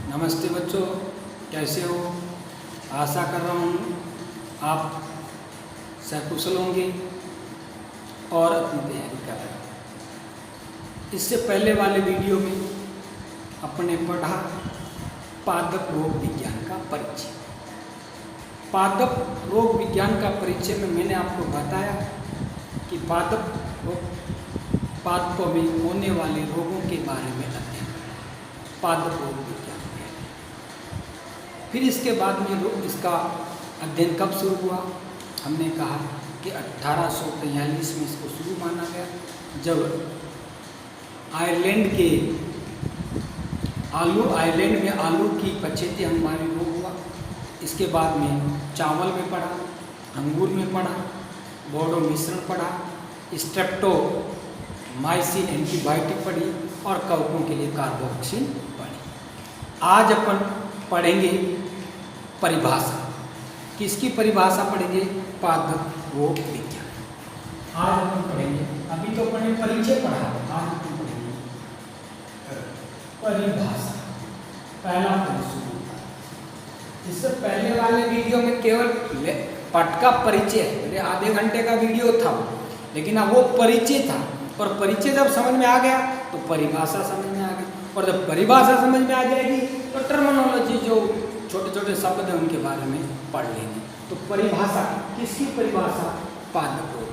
नमस्ते बच्चों, कैसे हो? आशा कर रहा हूँ आप सकुशल होंगे और अपनी तैयारी कर रहे हैं। इससे पहले वाले वीडियो में अपने पढ़ा पादप रोग विज्ञान का परिचय। पादप रोग विज्ञान का परिचय में मैंने आपको बताया कि पादपों में होने वाले रोगों के बारे में अध्ययन पादप रोग विज्ञान। फिर इसके बाद में इसका अध्ययन कब शुरू हुआ? हमने कहा कि 1843 में इसको शुरू माना गया, जब आयरलैंड में आलू की पछेती हंगामी रोग हुआ। इसके बाद में चावल में पढ़ा, अंगूर में पढ़ा, बोडो मिश्रण पढ़ा, स्ट्रेप्टोमाइसिन एंटीबायोटिक पढ़ी और कवकों के लिए कार्बोक्सिन पढ़ी। आज अपन पढ़ेंगे परिभाषा। किसकी परिभाषा पढ़ेंगे? पादप रोग विज्ञान। आज अपन पढ़ेंगे, अभी तो अपन ने परिचय पढ़ा, आज अपन पढ़ेंगे परिभाषा। पहला परिचय। इससे पहले वाले वीडियो में केवल पाठ का परिचय, मेरे आधे घंटे का वीडियो था, लेकिन अब वो परिचय था, और परिचय जब समझ में आ गया तो परिभाषा समझ में आ गई, और जब परिभाषा समझ में आ जाएगी तो टर्मिनोलॉजी जो छोटे छोटे शब्द हैं उनके बारे में पढ़ लेंगे। तो परिभाषा, किसकी परिभाषा? पादप रोग।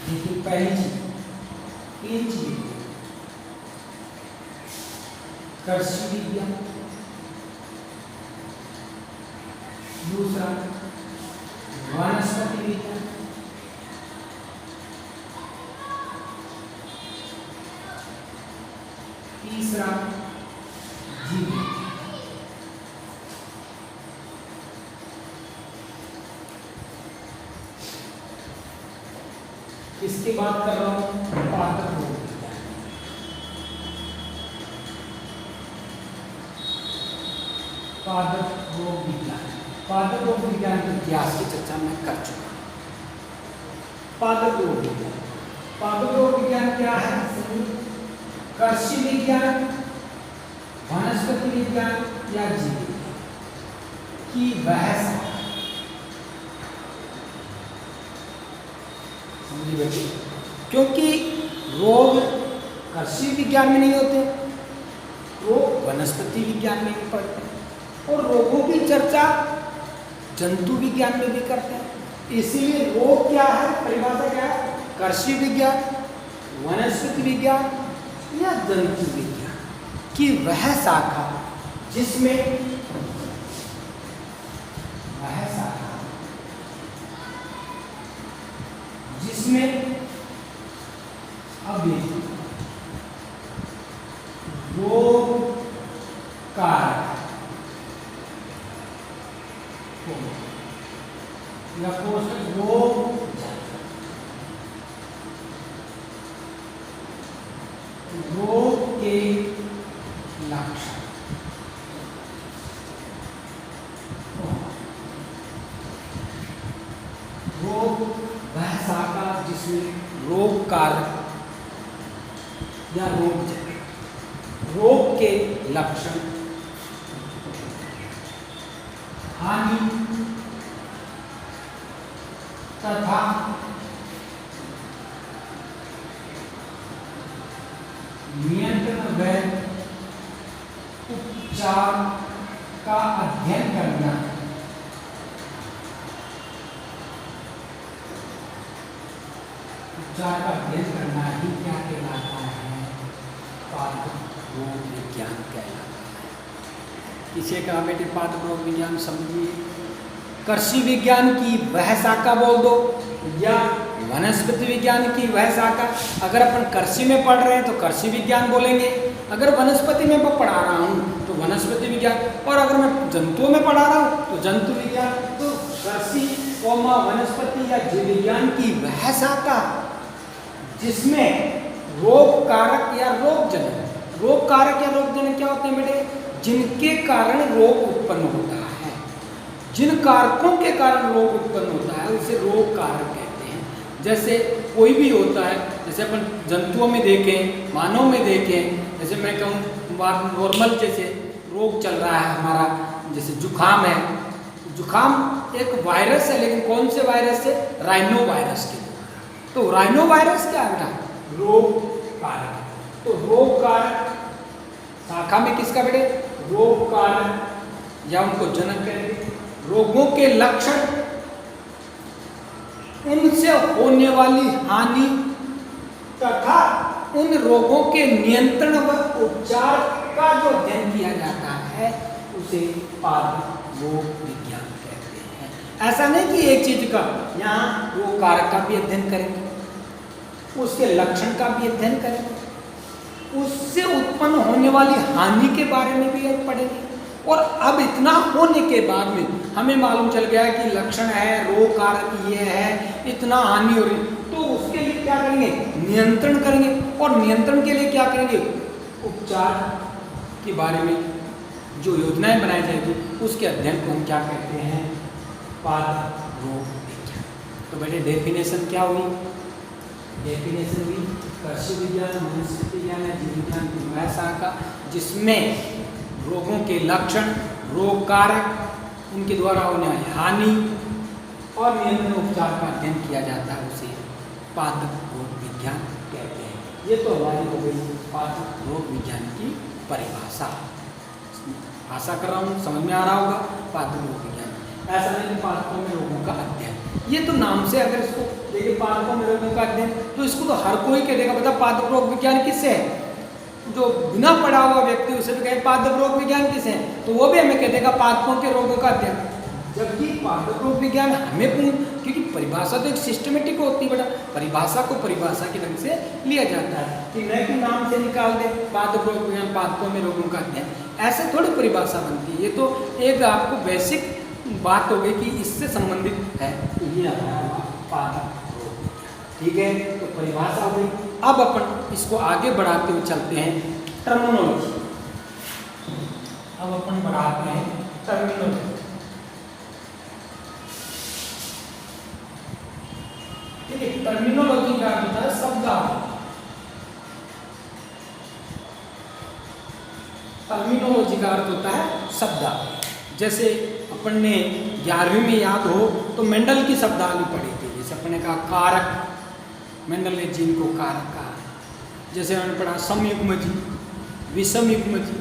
देखिए पहली चीज, तीन चीज, कृषि विज्ञान, दूसरा वनस्पति विज्ञान, तीसरा जीव विज्ञान। किसकी बात कर रहा हूं? पादप रोग विज्ञान। पादप रोग विज्ञान, पादप रोग विज्ञान के इतिहास की चर्चा मैं कर चुका हूं। पादप रोग विज्ञान, पादप रोग विज्ञान क्या है? कृषि विज्ञान, वनस्पति विज्ञान या जीव विज्ञान की वह शाखा। समझिए बेटे, क्योंकि रोग कृषि विज्ञान में नहीं होते, रोग वनस्पति विज्ञान में भी पढ़ते हैं, और रोगों की चर्चा जंतु विज्ञान में भी करते हैं। इसीलिए रोग क्या है, परिभाषा क्या है? कृषि विज्ञान, वनस्पति विज्ञान या जंतु विज्ञान की वह शाखा जिसमें अभी रोग कारक या पोषक रोग के लक्षण, रोग वह शाखा जिसमें रोग कारक या रोग के लक्षण, हानि तथा नियंत्रण व उपचार का अध्ययन करना, उपचार का अध्ययन करना ही क्या कहलाता है? पादप रोग विज्ञान कहलाता है। इसे कहा बेटे पादप रोग विज्ञान। समझिए, कृषि विज्ञान की वह शाखा बोल दो या वनस्पति विज्ञान की वह शाखा। अगर अपन कृषि में पढ़ रहे हैं तो कृषि विज्ञान बोलेंगे, अगर वनस्पति में मैं पढ़ा रहा हूँ तो वनस्पति विज्ञान, और अगर मैं जंतुओं में पढ़ा रहा हूँ तो जंतु विज्ञान। तो कृषि वनस्पति या जीव विज्ञान की वह शाखा जिसमें रोग कारक या रोगजनक, रोग कारक या रोगजनक क्या होते हैं बेटे? जिनके कारण रोग उत्पन्न होता है, जिन कारकों के कारण रोग उत्पन्न होता है उसे रोग कारक कहते हैं। जैसे कोई भी होता है, जैसे अपन जंतुओं में देखें, मानव में देखें, जैसे मैं कहूँ नॉर्मल, जैसे रोग चल रहा है हमारा, जैसे जुखाम है, जुखाम एक वायरस है, लेकिन कौन से वायरस से? राइनो वायरस के द्वारा। तो राइनो वायरस क्या है बेटा? रोग कारक। तो रोग कारक शाखा में किसका बेटे? रोग कारक, या उनको जनक कहेंगे। रोगों के लक्षण, उनसे होने वाली हानि तथा उन रोगों के नियंत्रण व उपचार का जो अध्ययन किया जाता है उसे पाद रोग विज्ञान कहते हैं। ऐसा नहीं कि एक चीज का, यहाँ रोग कारक का भी अध्ययन करेंगे, उसके लक्षण का भी अध्ययन करेंगे, उससे उत्पन्न होने वाली हानि के बारे में भी पढ़ेंगे। और अब इतना होने के बाद में हमें मालूम चल गया कि लक्षण है, रोग कारक ये है, इतना हानि हो रही, तो उसके लिए क्या करेंगे? नियंत्रण करेंगे। और नियंत्रण के लिए क्या करेंगे? उपचार के बारे में जो योजनाएं बनाई जाएगी उसके अध्ययन को हम क्या कहते हैं? पाद रोग विज्ञान। तो बेटे डेफिनेशन क्या हुई? डेफिनेशन हुई कृषि विज्ञान, मनुष्य विज्ञान है, जीव विज्ञान की वह शाखा जिसमें रोगों के लक्षण, रोग कारक, उनके द्वारा होने वाली हानि और नियंत्रण उपचार का अध्ययन किया जाता है, उसे पादप रोग विज्ञान कहते हैं। ये तो हमारी हो गई पादप रोग विज्ञान की परिभाषा। आशा कर रहा हूँ समझ में आ रहा होगा। पादप रोग विज्ञान ऐसा नहीं कि पादपों में रोगों का अध्ययन, ये तो नाम से अगर इसको देखिए पादपों में रोगों का अध्ययन, तो इसको तो हर कोई कह देगा। बता पादप रोग विज्ञान किससे है? जो बिना पढ़ा हुआ व्यक्ति उसे भी कहे पादप रोग विज्ञान किसे है, तो वो भी हमें कह देगा पादपों के रोगों का अध्ययन। जबकि पादप रोग विज्ञान हमें क्योंकि परिभाषा तो एक सिस्टमेटिक होती है बेटा, परिभाषा को परिभाषा के ढंग से लिया जाता है कि न कि नाम से निकाल दे पादप रोग विज्ञान पादपों में रोगों का अध्ययन, ऐसे थोड़ी परिभाषा बनती है। ये तो एक आपको बेसिक बात हो गई कि इससे संबंधित है, तो ये हमारा पादप रोग विज्ञान। ठीक है, तो परिभाषा हो गई। अब अपन इसको आगे बढ़ाते हुए चलते हैं टर्मिनोलॉजी। अब अपन बढ़ाते हैं टर्मिनोलॉजी। ठीक है, टर्मिनोलॉजी का अर्थ होता है शब्दावली। टर्मिनोलॉजी का अर्थ होता है शब्दावली। जैसे अपन ने 11वीं में याद हो तो मेंडल की शब्दावली पढ़ी थी। जैसे अपन ने कहा कारक, मेंडल ने जीन को कारक कहा। जैसे हमने पढ़ा समयुग्मजी, विषमयुग्मजी,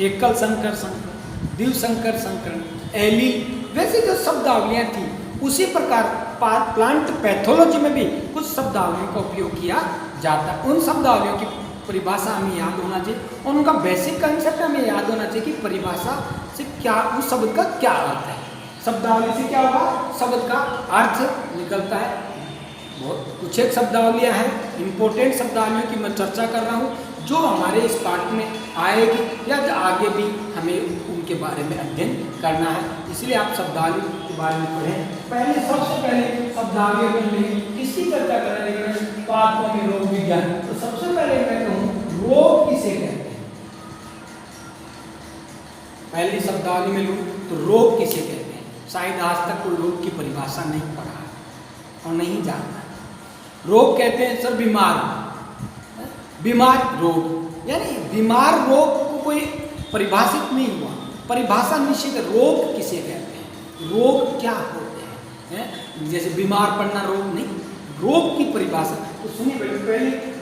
एकल संकर संकर, द्विसंकर संकर, एलील, वैसे जो शब्दावलियाँ थी उसी प्रकार प्लांट पैथोलॉजी में भी कुछ शब्दावलियों का उपयोग किया जाता है। उन शब्दावलियों की परिभाषा हमें याद होना चाहिए और उनका बेसिक कंसेप्ट हमें याद होना चाहिए कि परिभाषा से क्या, उस शब्द का क्या अर्थ है। शब्दावली से क्या होगा? शब्द का अर्थ निकलता है। बहुत कुछ एक शब्दावलियाँ हैं, इंपॉर्टेंट शब्दावलियों की मैं चर्चा कर रहा हूँ जो हमारे इस पाठ में आएगी या आगे भी हमें उनके बारे में अध्ययन करना है, इसलिए आप शब्दावली के बारे में पढ़ें। सबसे पहले शब्दावली में किसकी चर्चा कर रहे हैं? पादपों में रोग विज्ञान। तो सबसे पहले मैं कहूँ रोग किसे कहते हैं? पहली शब्दावली में लूँ तो रोग किसे कहते हैं? शायद आज तक कोई रोग की परिभाषा नहीं पढ़ा और नहीं जानता। रोग कहते हैं सर बीमार, बीमार रोग, यानी बीमार रोग को कोई परिभाषित नहीं हुआ, परिभाषा निश्चित। रोग किसे कहते हैं? रोग क्या होते हैं? जैसे बीमार पड़ना रोग नहीं, रोग की परिभाषा तो सुनिए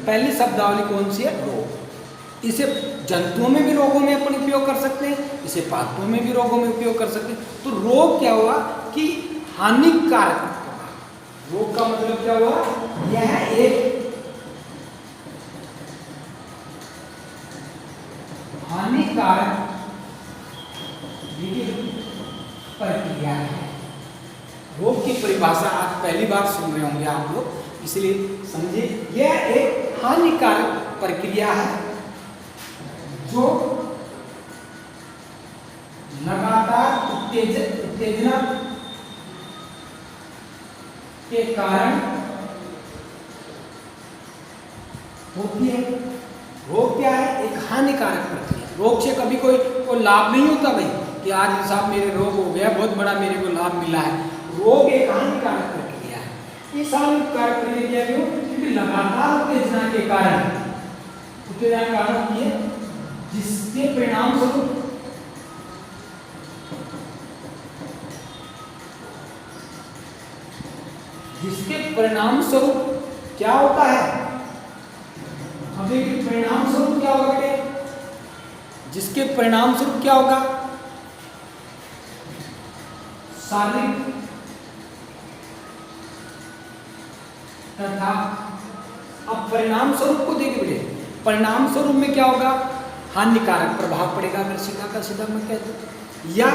पहली शब्दावली कौन सी है? रोग। इसे जंतुओं में भी रोगों में अपन उपयोग कर सकते हैं, इसे पादपों में भी रोगों में उपयोग कर सकते हैं। तो रोग क्या हुआ कि हानिकारक। रोग का मतलब क्या हुआ? यह एक हानिकारक प्रक्रिया है। रोग की परिभाषा आज पहली बार सुन रहे होंगे आप लोग, इसलिए समझिए यह एक हानिकारक प्रक्रिया है जो लगातार उत्तेजना के कारण होती है। रोग क्या है? एक हानिकारक प्रक्रिया। रोग से कभी कोई लाभ नहीं होता भाई कि आज साहब मेरे रोग हो गया, बहुत बड़ा मेरे को लाभ मिला है। रोग एक हानिकारक प्रक्रिया है। इस हानिकारक प्रक्रिया क्यों? क्योंकि लगातार उत्तेजना के कारण, उत्तेजना के कारण होती है जिसके परिणाम स्वरूप परिणाम स्वरूप क्या होता है? अब देखिए परिणाम स्वरूप क्या होगा बेटे, जिसके परिणाम स्वरूप क्या होगा? शारीरिक तथा, अब परिणाम स्वरूप को देखिए बेटे, परिणाम स्वरूप में क्या होगा? हानिकारक प्रभाव पड़ेगा, अगर सीधा का सीधा मैं कह दूं, या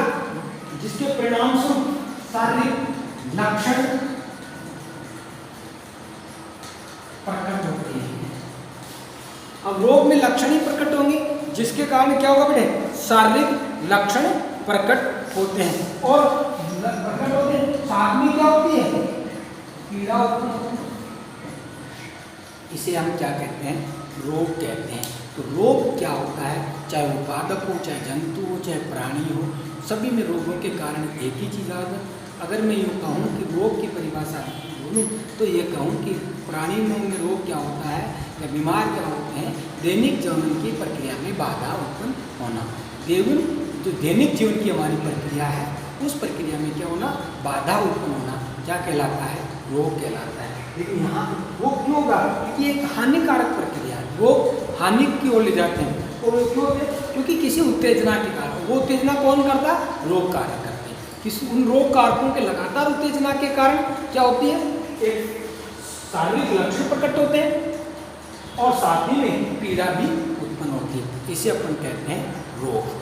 जिसके परिणाम स्वरूप शारीरिक लक्षण प्रकट होते हैं। अब रोग में लक्षण ही प्रकट होंगे, जिसके कारण क्या होगा बेटे? शारीरिक लक्षण प्रकट होते हैं, और प्रकट होते हैं साथ में क्या होती है? पीड़ा उत्पन्न होती है। इसे हम क्या कहते हैं? रोग कहते हैं। तो रोग क्या होता है? चाहे वो पादप हो, चाहे जंतु हो, चाहे प्राणी हो, सभी में रोगों के कारण एक ही चीज़ आ जाए। अगर मैं यूँ कहूँ कि रोग की परिभाषा बोलूँ तो ये कहूँ कि प्राणियों में रोग क्या होता है या बीमार क्या होते हैं? दैनिक जीवन की प्रक्रिया में बाधा उत्पन्न होना। जो दैनिक जीवन की हमारी प्रक्रिया है, उस प्रक्रिया में क्या होना? बाधा उत्पन्न होना क्या कहलाता है? रोग कहलाता है। लेकिन यहाँ रोग क्यों होगा? क्योंकि एक हानिकारक प्रक्रिया है, रोग हानि की ओर ले जाते हैं। और क्यों होते हैं? क्योंकि किसी उत्तेजना के कारण, वो उत्तेजना कौन करता है? रोग कारक करते हैं। किसी उन रोग कारकों के लगातार उत्तेजना के कारण क्या होती है? एक शारीरिक लक्षण प्रकट होते हैं और साथ ही में पीड़ा भी उत्पन्न होती है। इसे अपन कहते हैं रोग।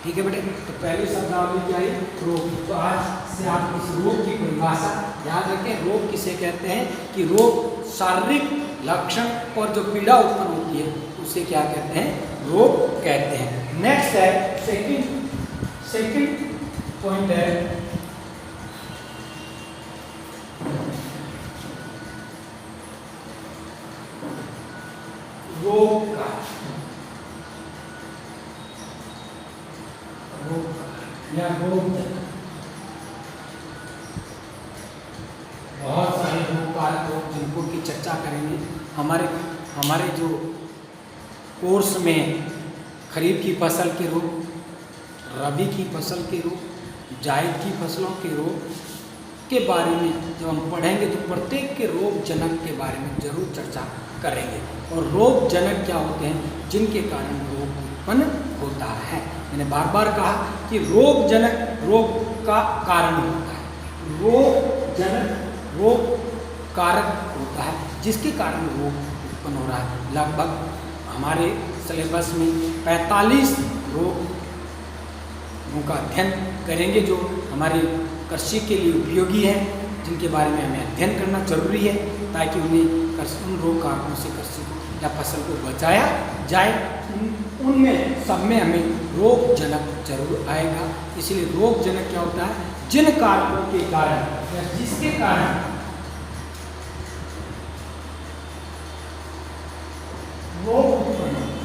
ठीक है बेटे, तो पहले शब्दावली क्या है? रोग। तो आज से आप इस रोग की परिभाषा याद रखें। रोग किसे कहते हैं? कि रोग शारीरिक लक्षण और जो पीड़ा उत्पन्न होती है उसे क्या कहते हैं? रोग कहते हैं। नेक्स्ट है सेकंड पॉइंट है रोग का या रोग। बहुत सारे रोग कारक रोग जिनको की चर्चा करेंगे हमारे जो कोर्स में। खरीफ की फसल के रोग, रबी की फसल के रोग, जायद की फसलों के रोग के बारे में जब हम पढ़ेंगे तो प्रत्येक के रोग जनक के बारे में जरूर चर्चा करेंगे। और रोग जनक क्या होते हैं? जिनके कारण रोग उत्पन्न होता है। मैंने बार बार कहा कि रोग जनक रोग का कारण होता है। रोग जनक रोग कारक होता है जिसके कारण रोग उत्पन्न हो रहा है। लगभग हमारे सिलेबस में 45 रोगों का अध्ययन करेंगे जो हमारे कृषि के लिए उपयोगी है, जिनके बारे में हमें अध्ययन करना जरूरी है ताकि उन्हें उन रोग कारकों से कृषि को या फसल को बचाया जाए। उनमें सब में हमें रोग जनक जरूर आएगा। इसलिए रोग जनक क्या होता है? जिन कारकों के कारण या जिसके कारण रोग उत्पन्न होता है,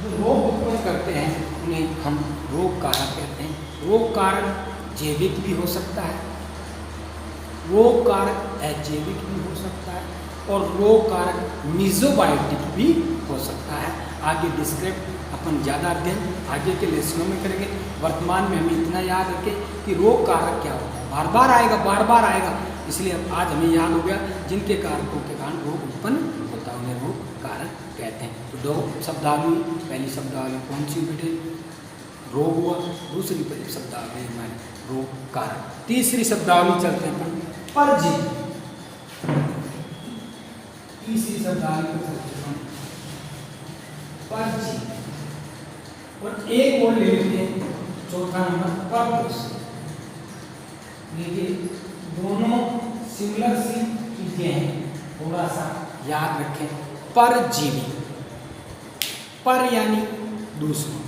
जो रोग उत्पन्न करते हैं उन्हें हम रोग कारक कहते हैं। रोग कारक जैविक भी हो सकता है, रोग कारक अजैविक भी हो सकता है, और रोग कारक मीजोबायोटिक भी हो सकता है। आगे डिस्क्रिप्ट अपन ज़्यादा अध्ययन आगे के लेसनों में करेंगे। वर्तमान में हमें इतना याद रखें कि रोग कारक क्या होता है। बार बार आएगा, इसलिए आज हमें याद हो गया जिनके कारकों के कारण रोग उत्पन्न होता है उन्हें रोग कारक कहते हैं। तो दो शब्दावली, पहली शब्दावली कौन सी बेटे? रोग हुआ। दूसरी शब्दावली हमारी रोग कारक। तीसरी शब्दावली चलते हैं परजीवी। तीसरी शब्दावली को चलते हैं परजीवी। और एक और ले लेते हैं, चौथा नंबर परपोषी। देखिए दोनों सिमिलर सी चीजें हैं, थोड़ा सा याद रखें। परजीवी, पर यानी दूसरों,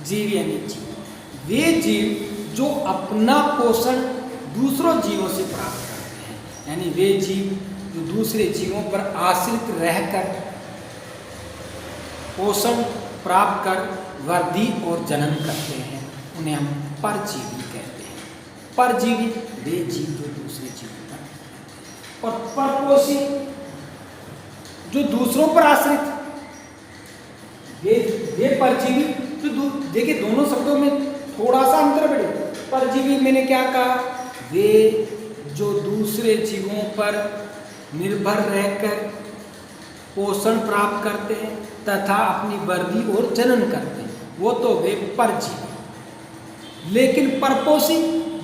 जीव यानी जीव। वे जीव जो अपना पोषण दूसरों जीवों से प्राप्त करते हैं, यानी वे जीव जो दूसरे जीवों पर आश्रित रहकर पोषण प्राप्त कर वृद्धि और जनन करते हैं, उन्हें हम परजीवी कहते हैं। परजीवी वे जीव जो दूसरे जीवों पर, और परपोषी जो दूसरों पर आश्रित। वे परजीवी जो देखिए दोनों शब्दों में थोड़ा सा अंतर बढ़े। परजीवी मैंने क्या कहा? वे जो दूसरे जीवों पर निर्भर रहकर पोषण प्राप्त करते हैं तथा अपनी वृद्धि और जनन करते हैं, वो तो वे परजीवी। लेकिन परपोषी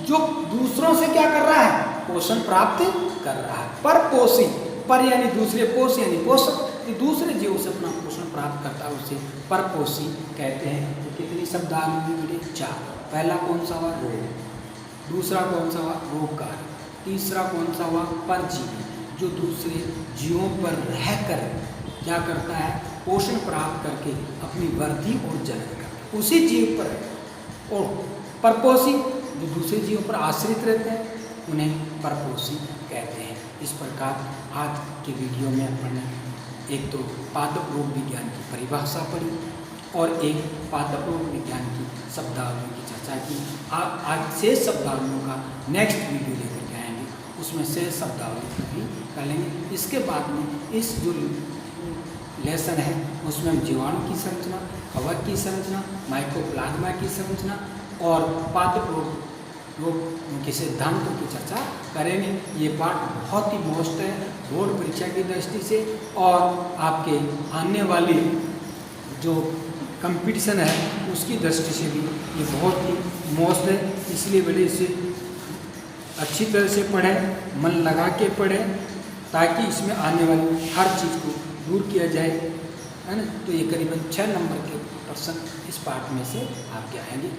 जो दूसरों से क्या कर रहा है, पोषण प्राप्त कर रहा है। परपोषी, पर यानी दूसरे, पोष यानी पोषक, कि दूसरे जीवों से अपना पोषण प्राप्त करता है उसे परपोषी कहते हैं। तो कितनी शब्द आ मिले, 4। पहला कौन सा हुआ, रोग। दूसरा कौन सा हुआ, रोगकारी। तीसरा कौन सा हुआ, परजीवी, जो दूसरे जीवों पर रहकर क्या करता है, पोषण प्राप्त करके अपनी वृद्धि और जनन करता है, उसी जीव पर है। और परपोषी जो दूसरे जीवों पर आश्रित रहते हैं उन्हें परपोषी कहते हैं। इस प्रकार आज के वीडियो में अपन एक तो पादप रोग विज्ञान की परिभाषा पढ़ी और एक पादप रोग विज्ञान की शब्दावलियों की चर्चा की। आज शेष शब्दावलियों का नेक्स्ट वीडियो लेकर के आएंगे, उसमें शेष शब्दावली भी कर लेंगे। इसके बाद में इस जो लेसन है उसमें हम जीवाणु की संरचना, कवक की संरचना, माइकोप्लाज्मा की संरचना और पादप रोग के सिद्धांतों की चर्चा करेंगे। ये पाठ बहुत ही मोस्ट है बोर्ड परीक्षा की दृष्टि से, और आपके आने वाली जो कंपटीशन है उसकी दृष्टि से भी ये बहुत ही मोस्ट है। इसलिए बड़े इसे अच्छी तरह से पढ़ें, मन लगा के पढ़ें, ताकि इसमें आने वाली हर चीज़ को दूर किया जाए, है ना। तो ये करीबन 6 नंबर के प्रश्न इस पाठ में से आपके आएंगे।